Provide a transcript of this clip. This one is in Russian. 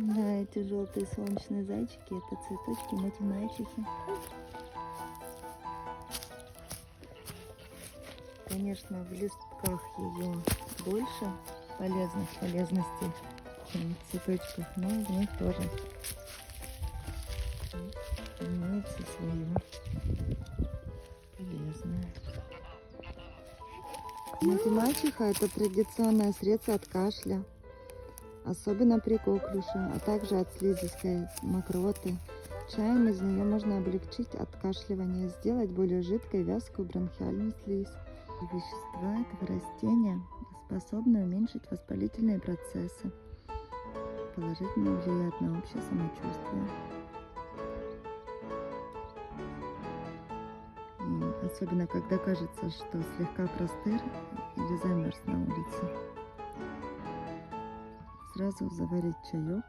Да, эти желтые солнечные зайчики — это цветочки математики. Конечно, в листках ее больше полезностей, чем в цветочках, но в них тоже имеется свое полезное. Математика — это традиционное средство от кашля, особенно при коклюше, а также от слизистой мокроты. Чаем из нее можно облегчить откашливание, сделать более жидкой вязкую бронхиальную слизь. Вещества этого растения способны уменьшить воспалительные процессы, положительно влияют на общее самочувствие. И особенно когда кажется, что слегка простыр или замерз на улице, сразу заварить чаек